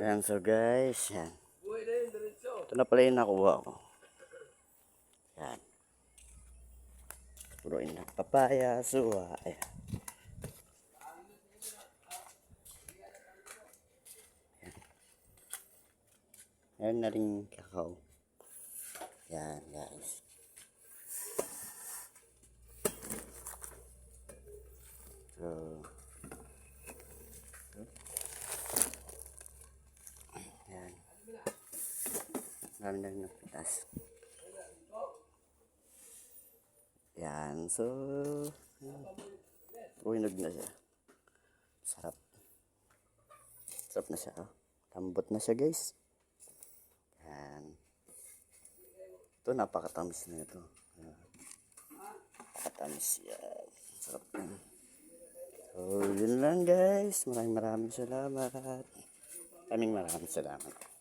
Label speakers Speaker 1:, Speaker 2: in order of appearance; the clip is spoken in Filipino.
Speaker 1: Yan, so guys, yan. Ito na pala yung nakuha ko. Yan. Puruin na papaya, suwa. Ayan. Meron na rin kakao. Yan, guys. So, yan. Marami na rin napitas. Yan, so, uwinog na siya. Sarap. Sarap na siya, oh. Lambot na siya, guys. Yan. Ito, napakatamis na ito. Napakatamis yan. Sarap na. So, yun lang, guys. Maraming salamat. Maraming salamat.